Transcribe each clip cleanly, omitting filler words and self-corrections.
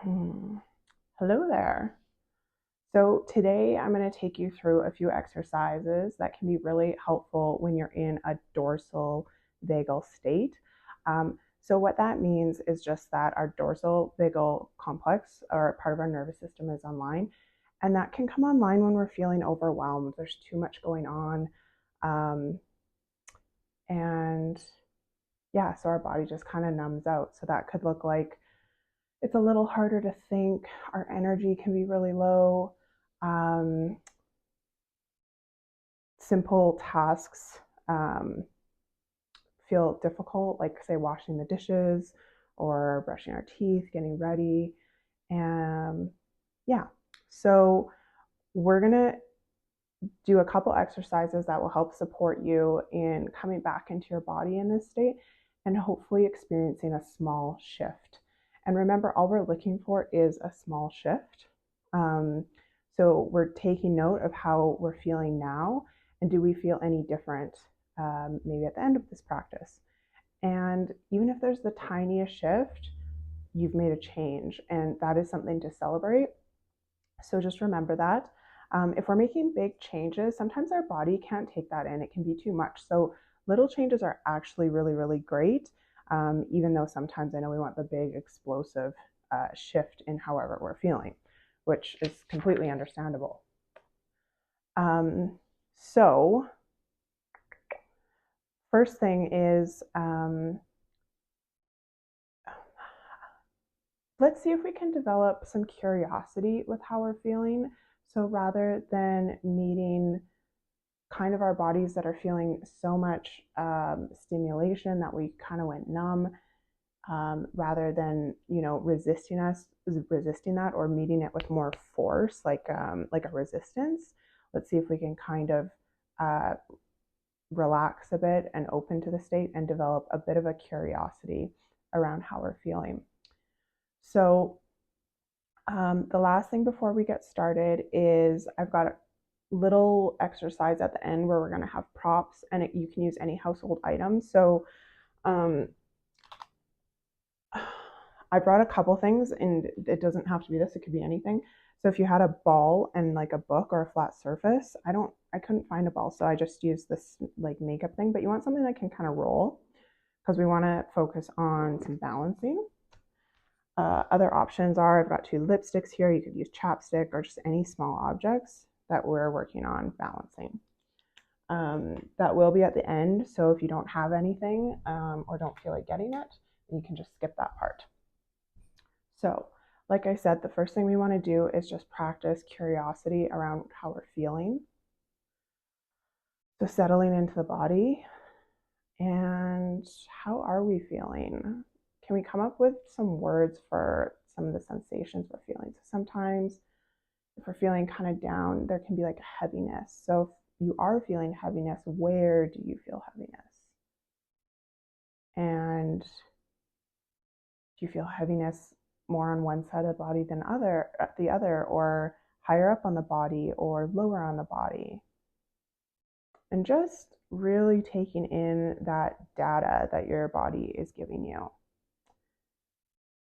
Hello there. So today I'm going to take you through a few exercises that can be really helpful when you're in a dorsal vagal state. So what that means is just that our dorsal vagal complex, or part of our nervous system, is online, and that can come online when we're feeling overwhelmed. There's too much going on, um, and yeah, so our body just kind of numbs out. So that could look like it's a little harder to think. Our energy can be really low. Um, Simple tasks feel difficult, like, say, washing the dishes or brushing our teeth, getting ready. And yeah, so we're going to do a couple exercises that will help support you in coming back into your body in this state and hopefully experiencing a small shift. And remember, all we're looking for is a small shift. Um, so we're taking note of how we're feeling now, and do we feel any different maybe at the end of this practice? And even if there's the tiniest shift, you've made a change, and that is something to celebrate. So just remember that. If we're making big changes, sometimes our body can't take that in. It can be too much. So little changes are actually really, really great, even though sometimes I know we want the big explosive shift in however we're feeling, which is completely understandable. So first thing is, let's see if we can develop some curiosity with how we're feeling. So rather than meeting kind of our bodies that are feeling so much stimulation that we kind of went numb, rather than resisting that, or meeting it with more force, like a resistance. Let's see if we can kind of uh, relax a bit and open to the state and develop a bit of a curiosity around how we're feeling. So the last thing before we get started is I've got a little exercise at the end where we're going to have props, and you can use any household items. So um, I brought a couple things, and it doesn't have to be this, it could be anything. So if you had a ball and like a book or a flat surface, I couldn't find a ball, so I just used this like makeup thing, but you want something that can kind of roll, because we want to focus on some balancing. Other options are, I've got 2 lipsticks here. You could use chapstick or just any small objects that we're working on balancing. That will be at the end, so if you don't have anything or don't feel like getting it, you can just skip that part. So, like I said, the first thing we want to do is just practice curiosity around how we're feeling. So settling into the body, and how are we feeling? Can we come up with some words for some of the sensations we're feeling? So sometimes if we're feeling kind of down, there can be like a heaviness. So if you are feeling heaviness, where do you feel heaviness? And do you feel heaviness more on one side of the body than the other, or higher up on the body or lower on the body? And just really taking in that data that your body is giving you.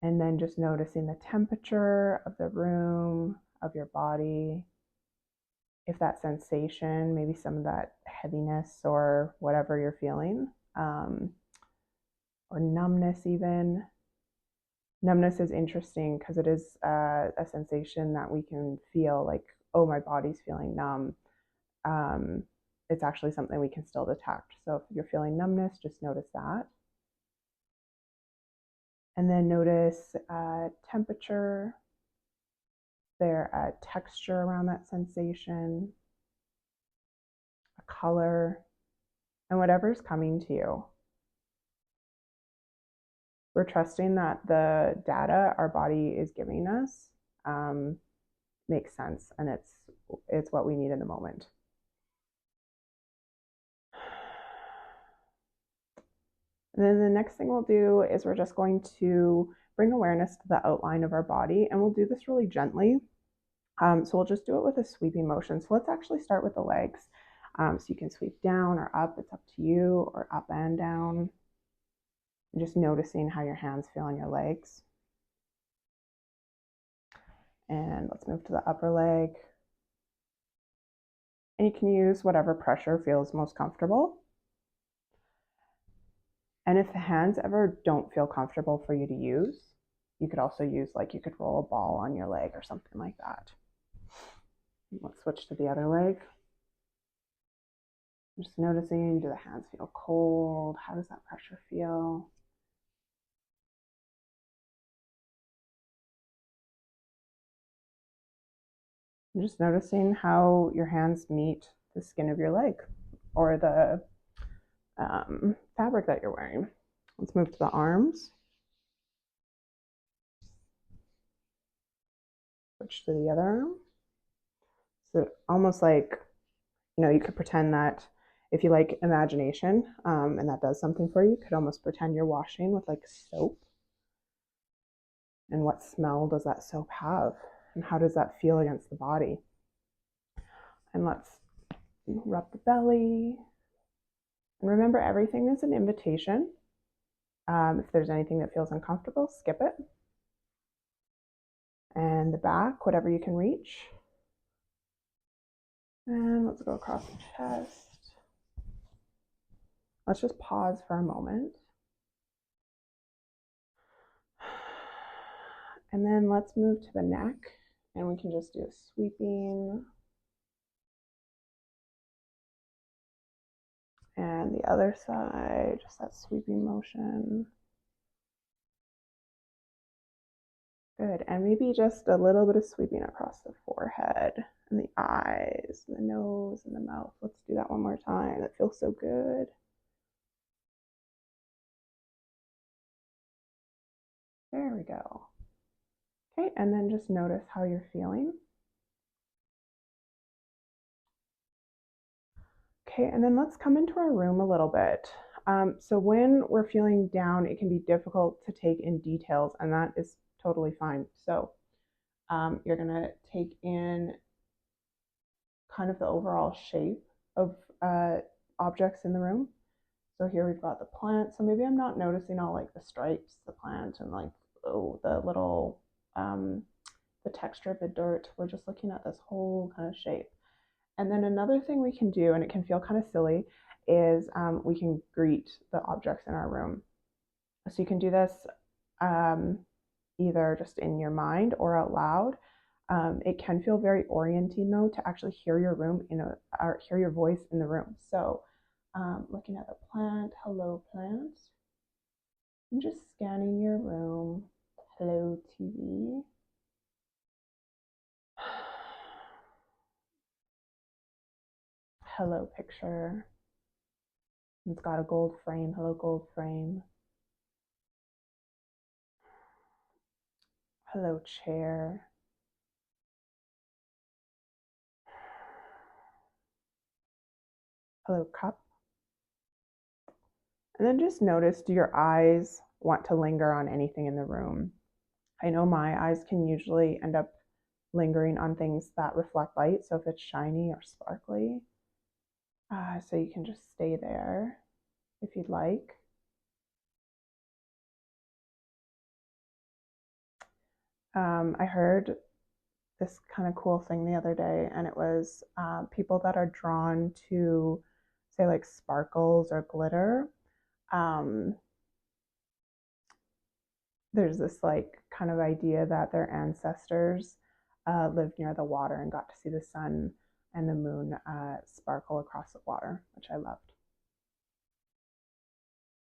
And then just noticing the temperature of the room, of your body, if that sensation, maybe some of that heaviness or whatever you're feeling, or numbness even. Numbness is interesting because it is a sensation that we can feel, like, oh, my body's feeling numb. It's actually something we can still detect. So if you're feeling numbness, just notice that. And then notice temperature, there a texture around that sensation, a color, and whatever's coming to you. We're trusting that the data our body is giving us makes sense, and it's what we need in the moment. And then the next thing we'll do is we're just going to bring awareness to the outline of our body, and we'll do this really gently. So we'll just do it with a sweeping motion. So let's actually start with the legs. So you can sweep down or up, it's up to you, or up and down. And just noticing how your hands feel on your legs. And let's move to the upper leg. And you can use whatever pressure feels most comfortable. And if the hands ever don't feel comfortable for you to use, you could also use, like, you could roll a ball on your leg or something like that. Let's switch to the other leg. Just noticing, do the hands feel cold? How does that pressure feel? I'm just noticing how your hands meet the skin of your leg or the fabric that you're wearing. Let's move to the arms. Switch to the other arm. So almost like, you could pretend that if you like imagination, and that does something for you, you could almost pretend you're washing with like soap. And what smell does that soap have? And how does that feel against the body? And let's rub the belly. And remember, everything is an invitation. If there's anything that feels uncomfortable, skip it. And the back, whatever you can reach. And let's go across the chest. Let's just pause for a moment. And then let's move to the neck, and we can just do a sweeping. And the other side, just that sweeping motion. Good. And maybe just a little bit of sweeping across the forehead and the eyes and the nose and the mouth. Let's do that one more time. That feels so good. There we go. Okay, and then just notice how you're feeling. Okay, and then let's come into our room a little bit. So when we're feeling down, it can be difficult to take in details, and that is totally fine. So you're gonna take in kind of the overall shape of objects in the room. So here we've got the plant. So maybe I'm not noticing all like the stripes, the plant, and like, oh, the little, the texture of the dirt. We're just looking at this whole kind of shape. And then another thing we can do, and it can feel kind of silly, is we can greet the objects in our room. So you can do this either just in your mind or out loud. It can feel very orienting though to actually hear your room or hear your voice in the room. So looking at the plant, hello plant. I'm just scanning your room. Hello TV. Hello picture. It's got a gold frame. Hello gold frame. Hello chair. Hello cup. And then just notice, do your eyes want to linger on anything in the room? I know my eyes can usually end up lingering on things that reflect light. So if it's shiny or sparkly, so you can just stay there if you'd like. I heard this kind of cool thing the other day, and it was people that are drawn to, say, like sparkles or glitter. There's this like kind of idea that their ancestors lived near the water and got to see the sun and the moon sparkle across the water, which I loved.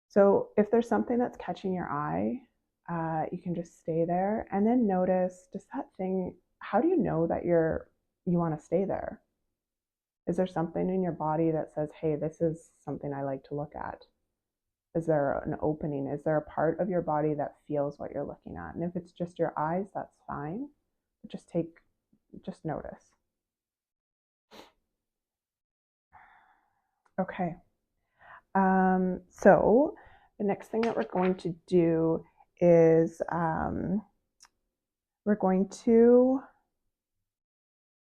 So if there's something that's catching your eye, you can just stay there and then notice, does that thing, how do you know that you want to stay there? Is there something in your body that says, hey, this is something I like to look at? Is there an opening? Is there a part of your body that feels what you're looking at? And if it's just your eyes, that's fine. But just notice. Okay. So the next thing that we're going to do is we're going to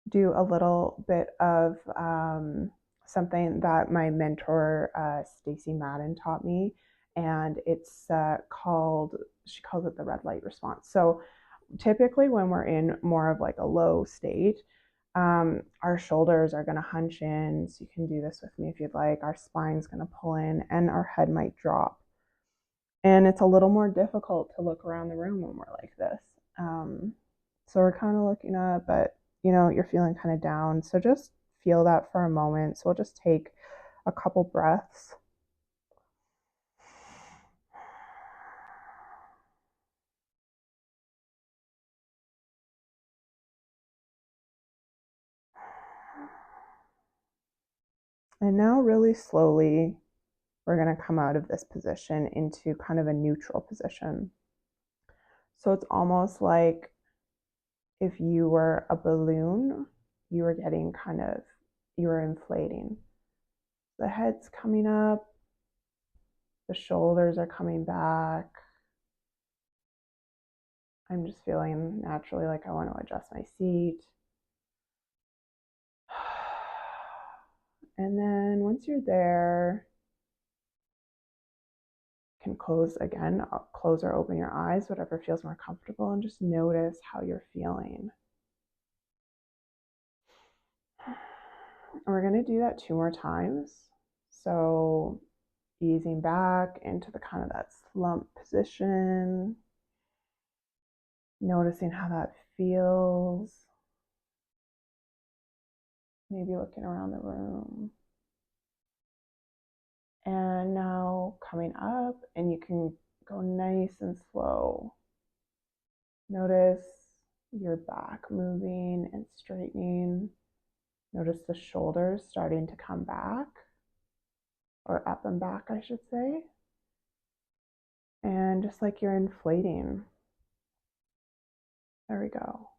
do a little bit of something that my mentor, Stacey Madden, taught me. And it's she calls it the red light response. So typically when we're in more of like a low state, our shoulders are going to hunch in. So you can do this with me if you'd like. Our spine's going to pull in and our head might drop. And it's a little more difficult to look around the room when we're like this. So we're kind of looking up, but you're feeling kind of down. So just feel that for a moment. So we'll just take a couple breaths. And now really slowly, we're going to come out of this position into kind of a neutral position. So it's almost like if you were a balloon, you were inflating. The head's coming up, the shoulders are coming back. I'm just feeling naturally like I want to adjust my seat. And then once you're there, you can close or open your eyes, whatever feels more comfortable, and just notice how you're feeling. And we're going to do that 2 more times. So easing back into the kind of that slump position, noticing how that feels, maybe looking around the room. And now coming up, and you can go nice and slow. Notice your back moving and straightening. Notice the shoulders starting to come back, or up and back, I should say. And just like you're inflating. There we go.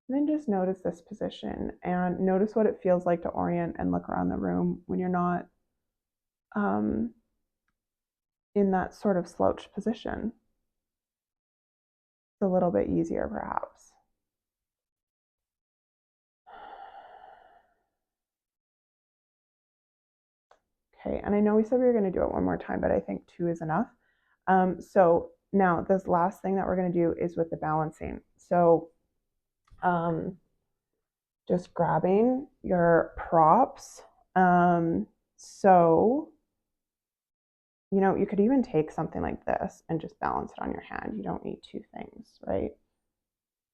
And then just notice this position and notice what it feels like to orient and look around the room when you're not in that sort of slouched position. It's a little bit easier, perhaps. Okay, and I know we said we were going to do it 1 more time, but I think 2 is enough. So now this last thing that we're going to do is with the balancing. So just grabbing your props. So you could even take something like this and just balance it on your hand. You don't need 2 things, right?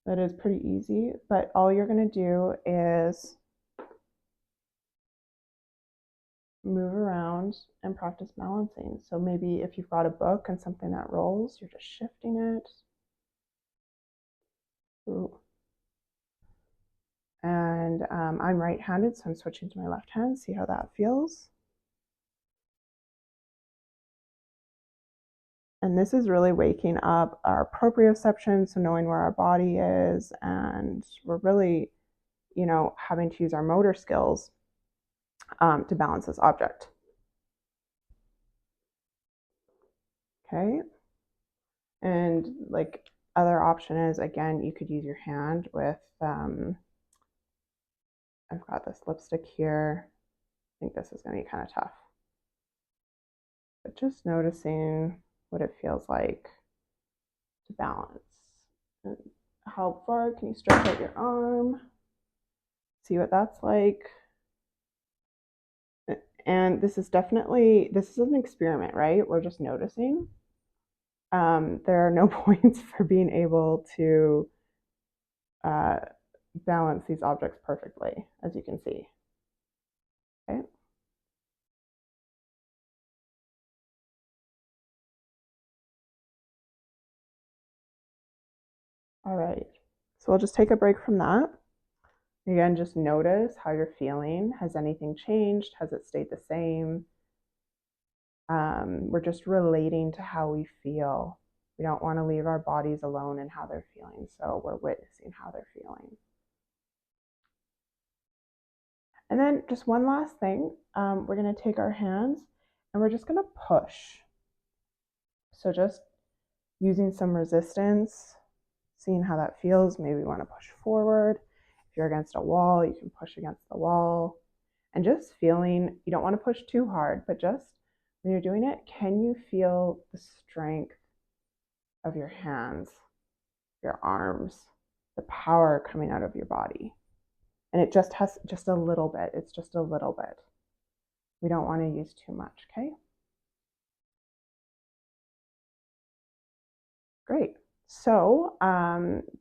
That is pretty easy, but all you're going to do is move around and practice balancing. So maybe if you've got a book and something that rolls, you're just shifting it. Ooh. And I'm right-handed, so I'm switching to my left hand. See how that feels? And this is really waking up our proprioception, so knowing where our body is, and we're really, having to use our motor skills to balance this object. Okay. And like other option is, again, you could use your hand with, I've got this lipstick here. I think this is going to be kind of tough. But just noticing what it feels like to balance. And how far can you stretch out your arm? See what that's like. And this is an experiment, right? We're just noticing. There are no points for being able to balance these objects perfectly, as you can see. Okay. All right. So we'll just take a break from that. Again, just notice how you're feeling. Has anything changed? Has it stayed the same? We're just relating to how we feel. We don't want to leave our bodies alone in how they're feeling, so we're witnessing how they're feeling. And then just one last thing, we're going to take our hands and we're just going to push. So just using some resistance, seeing how that feels. Maybe you want to push forward. If you're against a wall, you can push against the wall. And just feeling, you don't want to push too hard, but just when you're doing it, can you feel the strength of your hands, your arms, the power coming out of your body. And it just has just a little bit. It's just a little bit. We don't want to use too much, okay? Great. So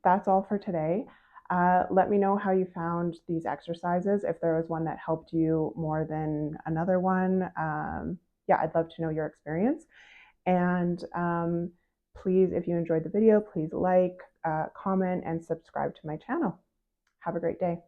that's all for today. Let me know how you found these exercises, if there was one that helped you more than another one. Yeah, I'd love to know your experience. And please, if you enjoyed the video, please like, comment, and subscribe to my channel. Have a great day.